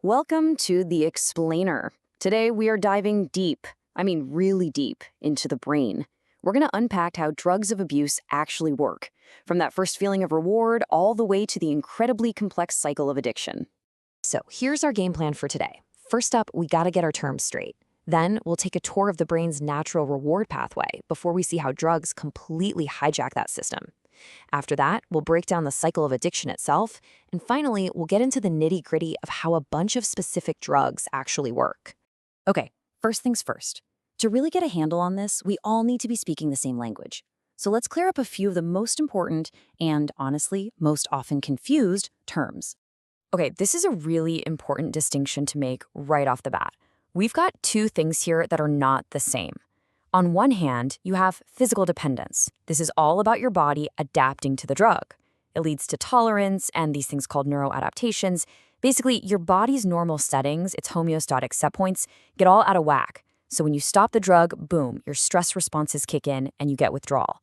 Welcome to The Explainer. Today we are diving deep, really deep, into the brain. We're going to unpack how drugs of abuse actually work, from that first feeling of reward all the way to the incredibly complex cycle of addiction. So here's our game plan for today. First up, we gotta get our terms straight. Then we'll take a tour of the brain's natural reward pathway before we see how drugs completely hijack that system. After that, we'll break down the cycle of addiction itself. And finally, we'll get into the nitty-gritty of how a bunch of specific drugs actually work. Okay, first things first. To really get a handle on this, we all need to be speaking the same language. So let's clear up a few of the most important and, honestly, most often confused terms. Okay, this is a really important distinction to make right off the bat. We've got two things here that are not the same. On one hand, you have physical dependence. This is all about your body adapting to the drug. It leads to tolerance and these things called neuroadaptations. Basically, your body's normal settings, its homeostatic set points, get all out of whack. So when you stop the drug, boom, your stress responses kick in and you get withdrawal.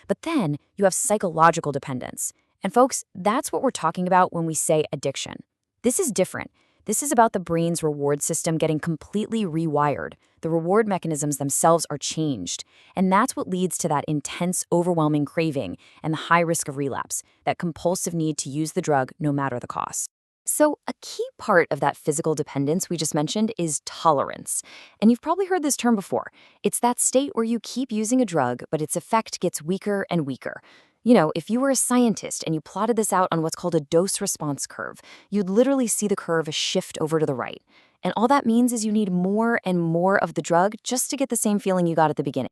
But then you have psychological dependence. And folks, that's what we're talking about when we say addiction. This is different. This is about the brain's reward system getting completely rewired. The reward mechanisms themselves are changed. And that's what leads to that intense, overwhelming craving and the high risk of relapse, that compulsive need to use the drug no matter the cost. So a key part of that physical dependence we just mentioned is tolerance. And you've probably heard this term before. It's that state where you keep using a drug, but its effect gets weaker and weaker. You know, if you were a scientist and you plotted this out on what's called a dose-response curve, you'd literally see the curve shift over to the right. And all that means is you need more and more of the drug just to get the same feeling you got at the beginning.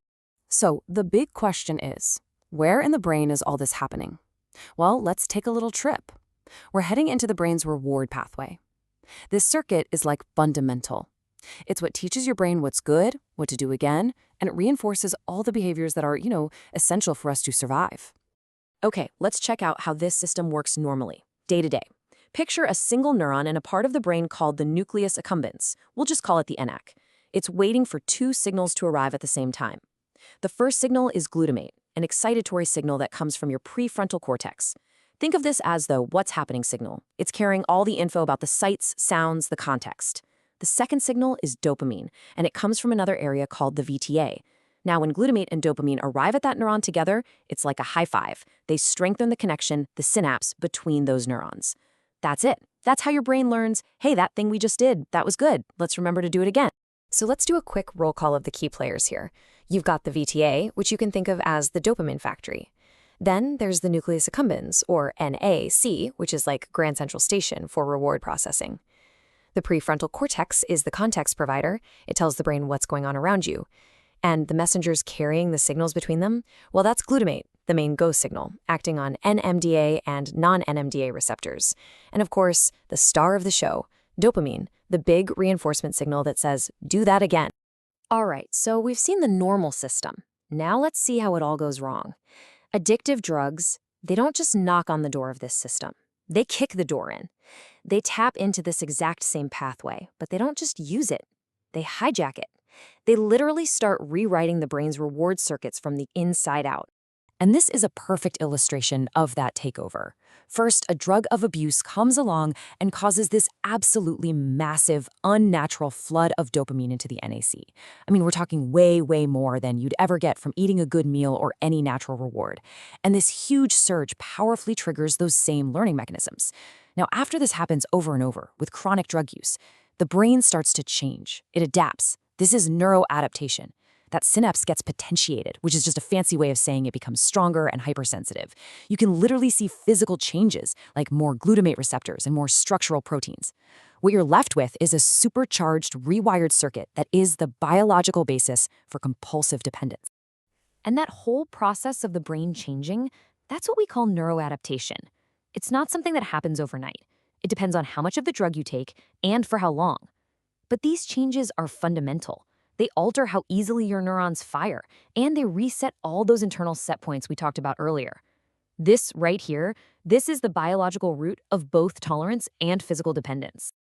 So the big question is, where in the brain is all this happening? Well, let's take a little trip. We're heading into the brain's reward pathway. This circuit is like fundamental. It's what teaches your brain what's good, what to do again, and it reinforces all the behaviors that are, essential for us to survive. Okay, let's check out how this system works normally, day to day. Picture a single neuron in a part of the brain called the nucleus accumbens. We'll just call it the NAC. It's waiting for two signals to arrive at the same time. The first signal is glutamate, an excitatory signal that comes from your prefrontal cortex. Think of this as the what's happening signal. It's carrying all the info about the sights, sounds, the context. The second signal is dopamine, and it comes from another area called the VTA. Now, when glutamate and dopamine arrive at that neuron together, it's like a high five. They strengthen the connection, the synapse, between those neurons. That's it. That's how your brain learns, hey, that thing we just did, that was good. Let's remember to do it again. So let's do a quick roll call of the key players here. You've got the VTA, which you can think of as the dopamine factory. Then there's the nucleus accumbens, or NAC, which is like Grand Central Station for reward processing. The prefrontal cortex is the context provider. It tells the brain what's going on around you. And the messengers carrying the signals between them, well, that's glutamate, the main go signal, acting on NMDA and non-NMDA receptors. And of course, the star of the show, dopamine, the big reinforcement signal that says, do that again. All right, so we've seen the normal system. Now let's see how it all goes wrong. Addictive drugs, they don't just knock on the door of this system. They kick the door in. They tap into this exact same pathway, but they don't just use it. They hijack it. They literally start rewriting the brain's reward circuits from the inside out. And this is a perfect illustration of that takeover. First, a drug of abuse comes along and causes this absolutely massive, unnatural flood of dopamine into the NAC. We're talking way, way more than you'd ever get from eating a good meal or any natural reward. And this huge surge powerfully triggers those same learning mechanisms. Now, after this happens over and over with chronic drug use, the brain starts to change. It adapts. This is neuroadaptation. That synapse gets potentiated, which is just a fancy way of saying it becomes stronger and hypersensitive. You can literally see physical changes, like more glutamate receptors and more structural proteins. What you're left with is a supercharged, rewired circuit that is the biological basis for compulsive dependence. And that whole process of the brain changing, that's what we call neuroadaptation. It's not something that happens overnight. It depends on how much of the drug you take and for how long. But these changes are fundamental. They alter how easily your neurons fire, and they reset all those internal set points we talked about earlier. This right here, this is the biological root of both tolerance and physical dependence.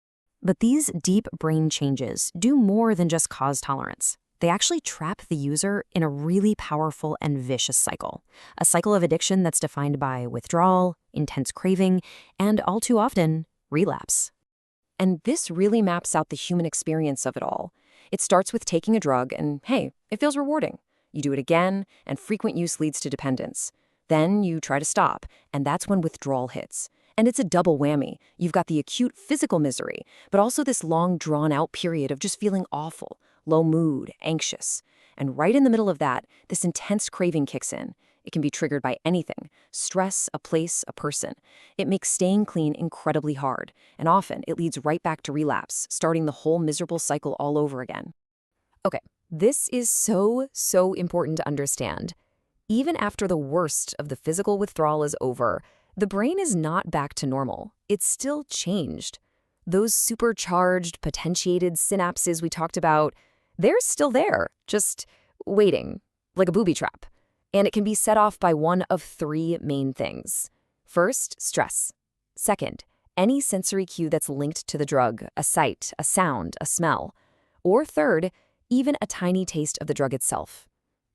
But these deep brain changes do more than just cause tolerance. They actually trap the user in a really powerful and vicious cycle. A cycle of addiction that's defined by withdrawal, intense craving, and all too often, relapse. And this really maps out the human experience of it all. It starts with taking a drug and, hey, it feels rewarding. You do it again, and frequent use leads to dependence. Then you try to stop, and that's when withdrawal hits. And it's a double whammy. You've got the acute physical misery, but also this long, drawn-out period of just feeling awful, low mood, anxious. And right in the middle of that, this intense craving kicks in. It can be triggered by anything: stress, a place, a person. It makes staying clean incredibly hard, and often it leads right back to relapse, starting the whole miserable cycle all over again. Okay, this is so important to understand. Even after the worst of the physical withdrawal is over, the brain is not back to normal. It's still changed. Those supercharged, potentiated synapses we talked about, they're still there, just waiting, like a booby trap. And it can be set off by one of three main things. First, stress. Second, any sensory cue that's linked to the drug, a sight, a sound, a smell. Or third, even a tiny taste of the drug itself.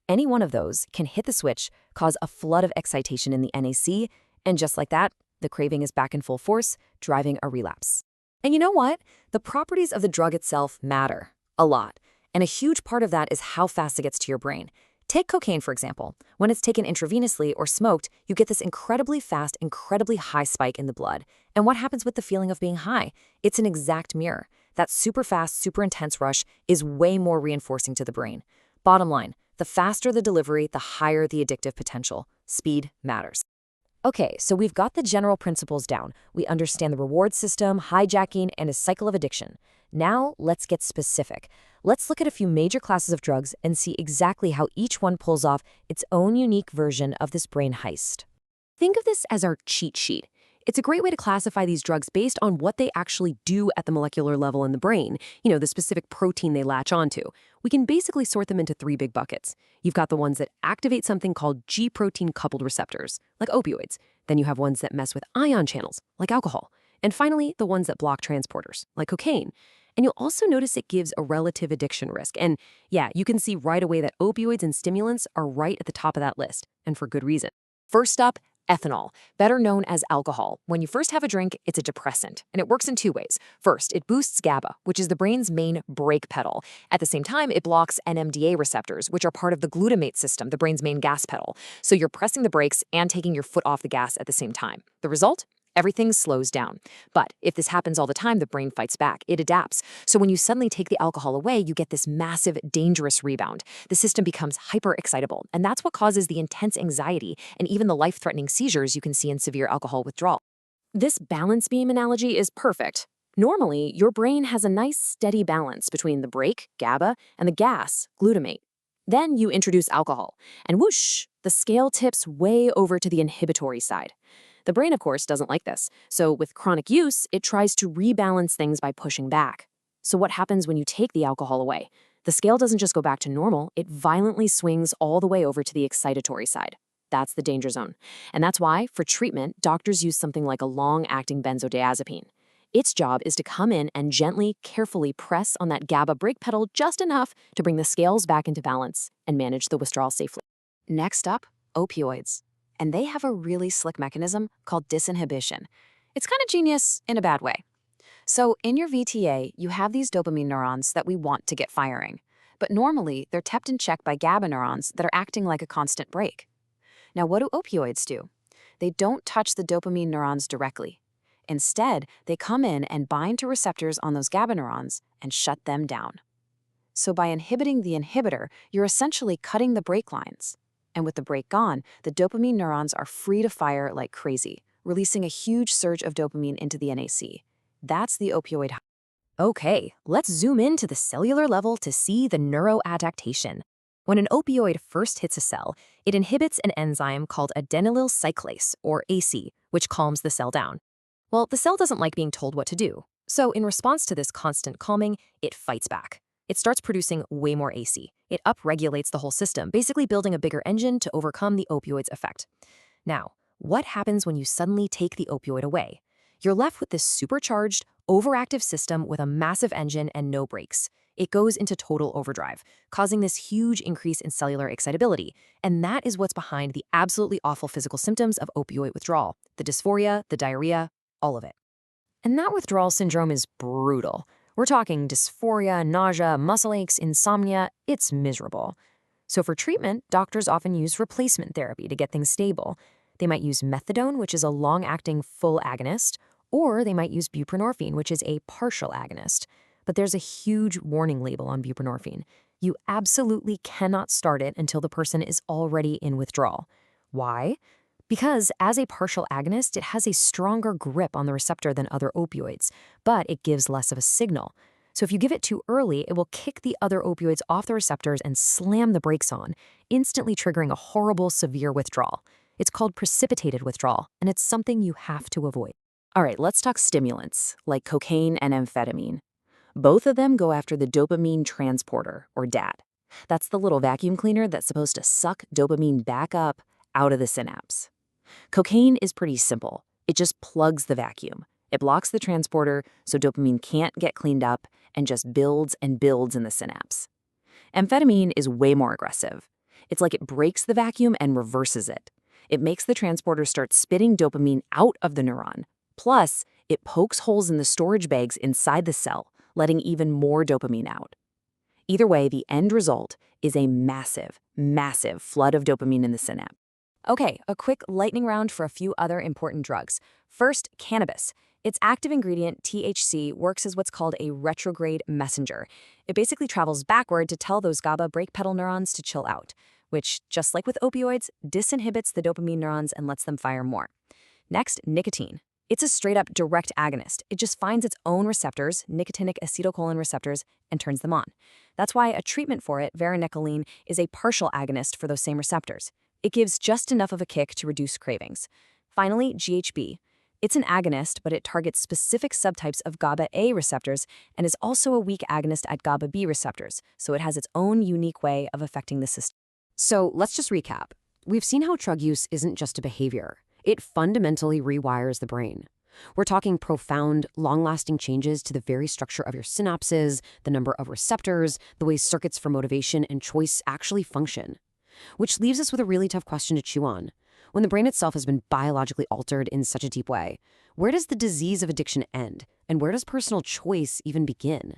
Any one of those can hit the switch, cause a flood of excitation in the NAC, and just like that, the craving is back in full force, driving a relapse. And you know what? The properties of the drug itself matter a lot, and a huge part of that is how fast it gets to your brain. Take cocaine, for example. When it's taken intravenously or smoked, you get this incredibly fast, incredibly high spike in the blood. And what happens with the feeling of being high? It's an exact mirror. That super fast, super intense rush is way more reinforcing to the brain. Bottom line, the faster the delivery, the higher the addictive potential. Speed matters. Okay, so we've got the general principles down. We understand the reward system, hijacking, and a cycle of addiction. Now, let's get specific. Let's look at a few major classes of drugs and see exactly how each one pulls off its own unique version of this brain heist. Think of this as our cheat sheet. It's a great way to classify these drugs based on what they actually do at the molecular level in the brain, the specific protein they latch onto. We can basically sort them into three big buckets. You've got the ones that activate something called G protein-coupled receptors, like opioids. Then you have ones that mess with ion channels, like alcohol. And finally, the ones that block transporters, like cocaine. And you'll also notice it gives a relative addiction risk. And yeah, you can see right away that opioids and stimulants are right at the top of that list, and for good reason. First up, ethanol, better known as alcohol. When you first have a drink, it's a depressant, and it works in two ways. First, it boosts GABA, which is the brain's main brake pedal. At the same time, it blocks NMDA receptors, which are part of the glutamate system, the brain's main gas pedal. So you're pressing the brakes and taking your foot off the gas at the same time. The result? Everything slows down. But if this happens all the time, the brain fights back. It adapts. So when you suddenly take the alcohol away, you get this massive, dangerous rebound. The system becomes hyper-excitable, and that's what causes the intense anxiety and even the life-threatening seizures you can see in severe alcohol withdrawal. This balance beam analogy is perfect. Normally, your brain has a nice, steady balance between the brake, GABA, and the gas, glutamate. Then you introduce alcohol, and whoosh, the scale tips way over to the inhibitory side. The brain, of course, doesn't like this, so with chronic use, it tries to rebalance things by pushing back. So what happens when you take the alcohol away? The scale doesn't just go back to normal, it violently swings all the way over to the excitatory side. That's the danger zone. And that's why, for treatment, doctors use something like a long-acting benzodiazepine. Its job is to come in and gently, carefully press on that GABA brake pedal just enough to bring the scales back into balance and manage the withdrawal safely. Next up, opioids. And they have a really slick mechanism called disinhibition. It's kind of genius in a bad way. So in your VTA, you have these dopamine neurons that we want to get firing. But normally, they're kept in check by GABA neurons that are acting like a constant brake. Now, what do opioids do? They don't touch the dopamine neurons directly. Instead, they come in and bind to receptors on those GABA neurons and shut them down. So by inhibiting the inhibitor, you're essentially cutting the brake lines. And with the brake gone, the dopamine neurons are free to fire like crazy, releasing a huge surge of dopamine into the NAC. That's the opioid high. Okay, let's zoom into the cellular level to see the neuroadaptation. When an opioid first hits a cell, it inhibits an enzyme called adenylyl cyclase, or AC, which calms the cell down. Well, the cell doesn't like being told what to do, so in response to this constant calming, it fights back. It starts producing way more AC. It upregulates the whole system, basically building a bigger engine to overcome the opioid's effect. Now, what happens when you suddenly take the opioid away? You're left with this supercharged, overactive system with a massive engine and no brakes. It goes into total overdrive, causing this huge increase in cellular excitability. And that is what's behind the absolutely awful physical symptoms of opioid withdrawal: the dysphoria, the diarrhea, all of it. And that withdrawal syndrome is brutal. We're talking dysphoria, nausea, muscle aches, insomnia. It's miserable. So for treatment, doctors often use replacement therapy to get things stable. They might use methadone, which is a long-acting full agonist, or they might use buprenorphine, which is a partial agonist. But there's a huge warning label on buprenorphine. You absolutely cannot start it until the person is already in withdrawal. Why? Because as a partial agonist, it has a stronger grip on the receptor than other opioids, but it gives less of a signal. So if you give it too early, it will kick the other opioids off the receptors and slam the brakes on, instantly triggering a horrible, severe withdrawal. It's called precipitated withdrawal, and it's something you have to avoid. All right, let's talk stimulants, like cocaine and amphetamine. Both of them go after the dopamine transporter, or DAT. That's the little vacuum cleaner that's supposed to suck dopamine back up out of the synapse. Cocaine is pretty simple. It just plugs the vacuum. It blocks the transporter so dopamine can't get cleaned up and just builds and builds in the synapse. Amphetamine is way more aggressive. It's like it breaks the vacuum and reverses it. It makes the transporter start spitting dopamine out of the neuron. Plus, it pokes holes in the storage bags inside the cell, letting even more dopamine out. Either way, the end result is a massive, massive flood of dopamine in the synapse. Okay, a quick lightning round for a few other important drugs. First, cannabis. Its active ingredient, THC, works as what's called a retrograde messenger. It basically travels backward to tell those GABA brake pedal neurons to chill out, which, just like with opioids, disinhibits the dopamine neurons and lets them fire more. Next, nicotine. It's a straight-up direct agonist. It just finds its own receptors, nicotinic acetylcholine receptors, and turns them on. That's why a treatment for it, varenicline, is a partial agonist for those same receptors. It gives just enough of a kick to reduce cravings. Finally, GHB. It's an agonist, but it targets specific subtypes of GABA A receptors and is also a weak agonist at GABA B receptors, so it has its own unique way of affecting the system. So let's just recap. We've seen how drug use isn't just a behavior. It fundamentally rewires the brain. We're talking profound, long-lasting changes to the very structure of your synapses, the number of receptors, the way circuits for motivation and choice actually function. Which leaves us with a really tough question to chew on. When the brain itself has been biologically altered in such a deep way, where does the disease of addiction end? And where does personal choice even begin?